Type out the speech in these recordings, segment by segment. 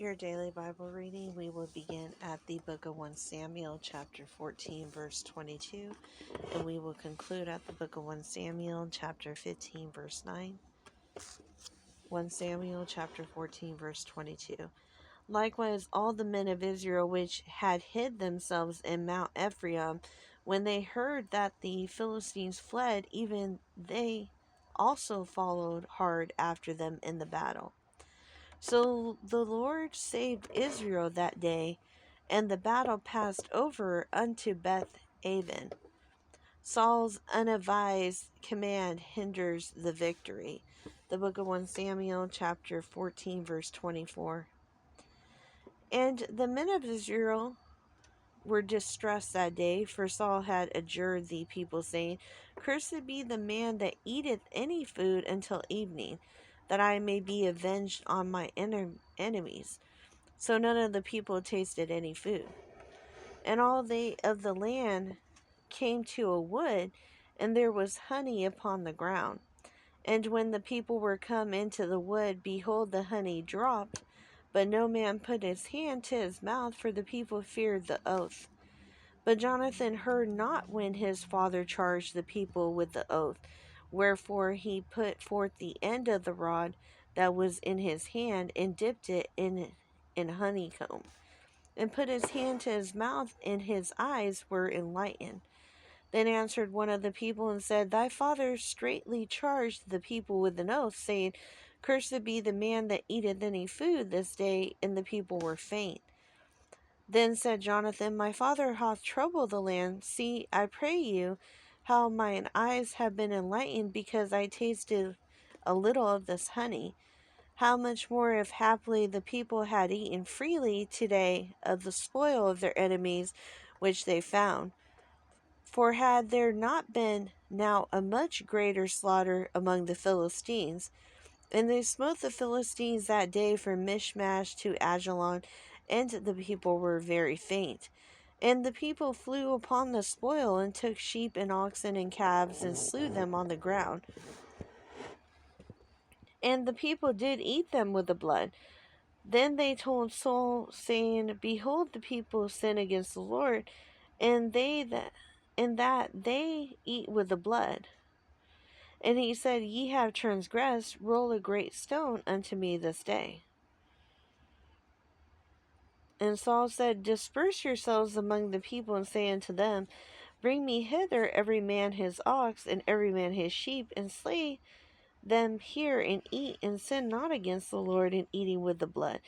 your daily Bible reading, we will begin at the book of 1 Samuel, chapter 14, verse 22, and we will conclude at the book of 1 Samuel, chapter 15, verse 9. 1 Samuel, chapter 14, verse 22. Likewise, all the men of Israel which had hid themselves in Mount Ephraim, when they heard that the Philistines fled, even they also followed hard after them in the battle. So the Lord saved Israel that day, and the battle passed over unto Beth Aven. Saul's unadvised command hinders the victory. The book of 1 Samuel, chapter 14, verse 24. And the men of Israel were distressed that day, for Saul had adjured the people, saying, Cursed be the man that eateth any food until evening, that I may be avenged on my enemies. So none of the people tasted any food. And all they of the land came to a wood, and there was honey upon the ground. And when the people were come into the wood, behold, the honey dropped, but no man put his hand to his mouth, for the people feared the oath. But Jonathan heard not when his father charged the people with the oath. Wherefore he put forth the end of the rod that was in his hand, and dipped it in honeycomb, and put his hand to his mouth, and his eyes were enlightened. Then answered one of the people and said, Thy father straitly charged the people with an oath, saying, Cursed be the man that eateth any food this day. And the people were faint. Then said Jonathan, My father hath troubled the land. See, I pray you, how mine eyes have been enlightened, because I tasted a little of this honey. How much more if haply the people had eaten freely today of the spoil of their enemies which they found. For had there not been now a much greater slaughter among the Philistines? And they smote the Philistines that day from Michmash to Ajalon, and the people were very faint. And the people flew upon the spoil, and took sheep and oxen and calves, and slew them on the ground. And the people did eat them with the blood. Then they told Saul, saying, Behold, the people sin against the Lord, and that they eat with the blood. And he said, Ye have transgressed, roll a great stone unto me this day. And Saul said, Disperse yourselves among the people, and say unto them, Bring me hither every man his ox, and every man his sheep, and slay them here, and eat, and sin not against the Lord in eating with the blood.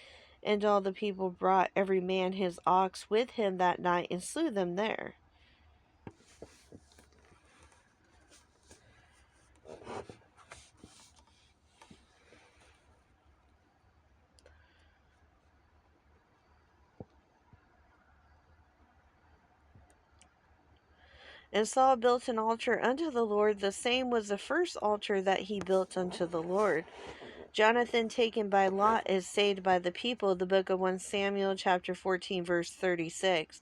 And all the people brought every man his ox with him that night, and slew them there. And Saul built an altar unto the Lord. The same was the first altar that he built unto the Lord. Jonathan taken by lot is saved by the people. The book of 1 Samuel chapter 14 verse 36.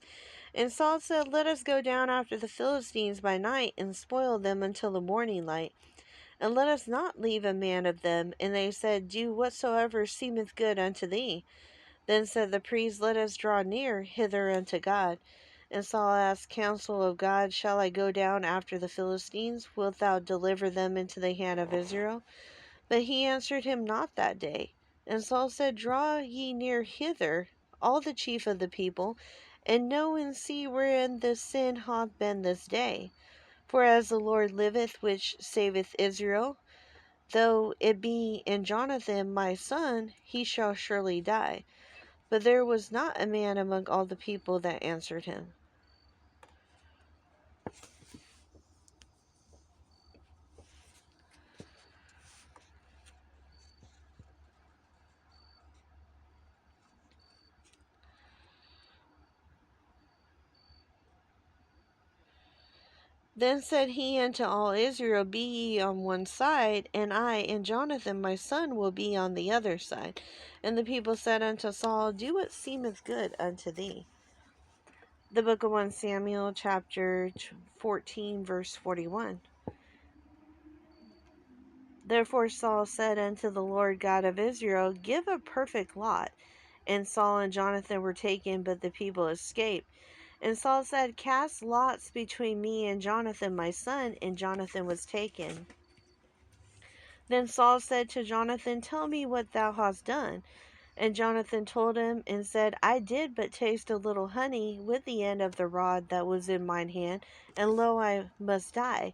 And Saul said, Let us go down after the Philistines by night, and spoil them until the morning light. And let us not leave a man of them. And they said, Do whatsoever seemeth good unto thee. Then said the priest, Let us draw near hither unto God. And Saul asked counsel of God, Shall I go down after the Philistines? Wilt thou deliver them into the hand of Israel? But he answered him not that day. And Saul said, Draw ye near hither, all the chief of the people, and know and see wherein the sin hath been this day. For as the Lord liveth, which saveth Israel, though it be in Jonathan my son, he shall surely die. But there was not a man among all the people that answered him. Then said he unto all Israel, Be ye on one side, and I and Jonathan my son will be on the other side. And the people said unto Saul, Do what seemeth good unto thee. The book of 1 Samuel, chapter 14, verse 41. Therefore Saul said unto the Lord God of Israel, Give a perfect lot, And Saul and Jonathan were taken, but the people escaped. And Saul said, "Cast lots between me and Jonathan my son," and Jonathan was taken. Then Saul said to Jonathan, "Tell me what thou hast done." And Jonathan told him and said, "I did but taste a little honey with the end of the rod that was in mine hand, and lo, I must die."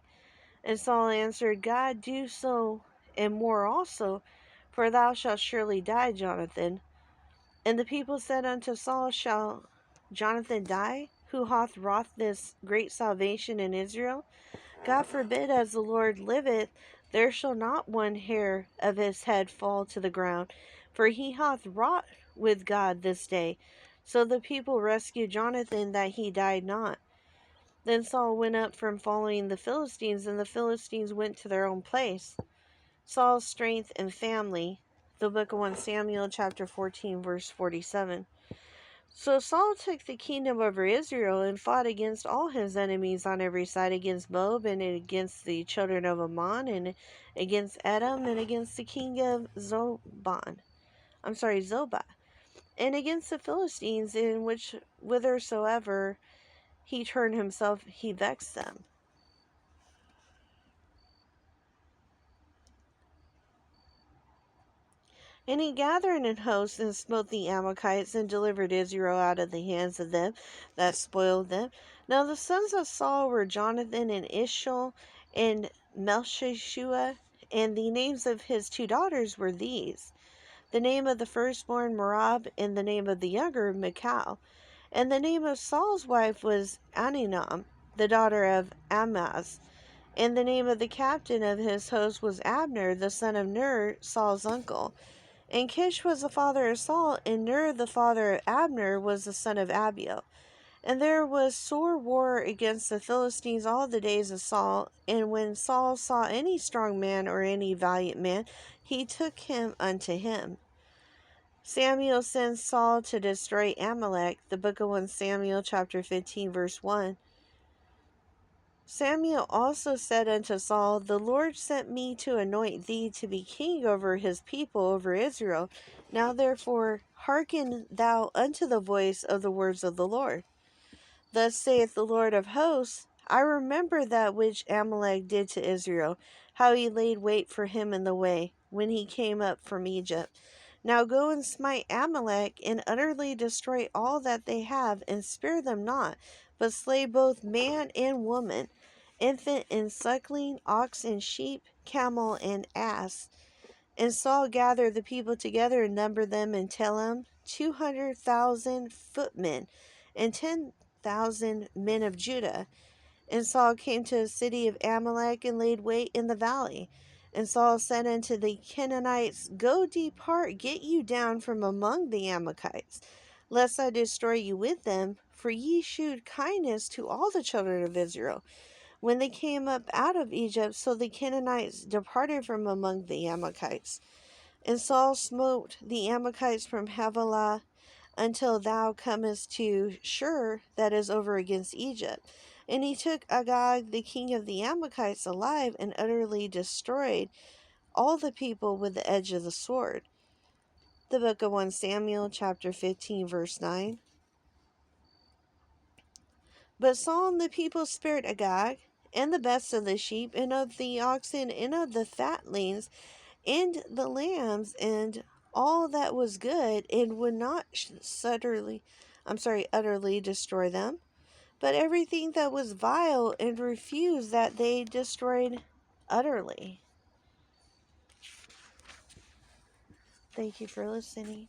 And Saul answered, "God do so and more also, for thou shalt surely die, Jonathan." And the people said unto Saul, "Shall Jonathan die, who hath wrought this great salvation in Israel? God forbid, as the Lord liveth, there shall not one hair of his head fall to the ground, for he hath wrought with God this day." So the people rescued Jonathan, that he died not. Then Saul went up from following the Philistines, and the Philistines went to their own place. Saul's strength and family. The book of 1 Samuel, chapter 14, verse 47. So Saul took the kingdom over Israel and fought against all his enemies on every side, against Moab and against the children of Ammon and against Edom and against the king of Zobah, and against the Philistines, in which whithersoever he turned himself, he vexed them. And he gathered an host and smote the Amalekites and delivered Israel out of the hands of them that spoiled them. Now the sons of Saul were Jonathan and Ishmael and Melchishua, and the names of his two daughters were these: the name of the firstborn Merab, and the name of the younger Michal. And the name of Saul's wife was Aninam, the daughter of Amaz. And the name of the captain of his host was Abner, the son of Ner, Saul's uncle. And Kish was the father of Saul, and Ner the father of Abner was the son of Abiel. And there was sore war against the Philistines all the days of Saul. And when Saul saw any strong man or any valiant man, he took him unto him. Samuel sends Saul to destroy Amalek. The book of 1 Samuel, chapter 15, verse 1. Samuel also said unto Saul, "The Lord sent me to anoint thee to be king over his people, over Israel. Now therefore hearken thou unto the voice of the words of the Lord. Thus saith the Lord of hosts, I remember that which Amalek did to Israel, how he laid wait for him in the way, when he came up from Egypt. Now go and smite Amalek, and utterly destroy all that they have, and spare them not, but slay both man and woman, infant and suckling, ox and sheep, camel and ass." And Saul gathered the people together and numbered them in Telem 200,000 footmen, and 10,000 men of Judah. And Saul came to the city of Amalek and laid wait in the valley. And Saul said unto the Canaanites, "Go, depart, get you down from among the Amalekites, lest I destroy you with them, for ye shewed kindness to all the children of Israel when they came up out of Egypt." So the Canaanites departed from among the Amalekites. And Saul smote the Amalekites from Havilah until thou comest to Shur, that is over against Egypt. And he took Agag, the king of the Amalekites, alive, and utterly destroyed all the people with the edge of the sword. The book of 1 Samuel, chapter 15, verse 9. But Saul and the people spared Agag, and the best of the sheep, and of the oxen, and of the fatlings, and the lambs, and all that was good, and would not utterly destroy them, but everything that was vile, and refused, that they destroyed utterly. Thank you for listening.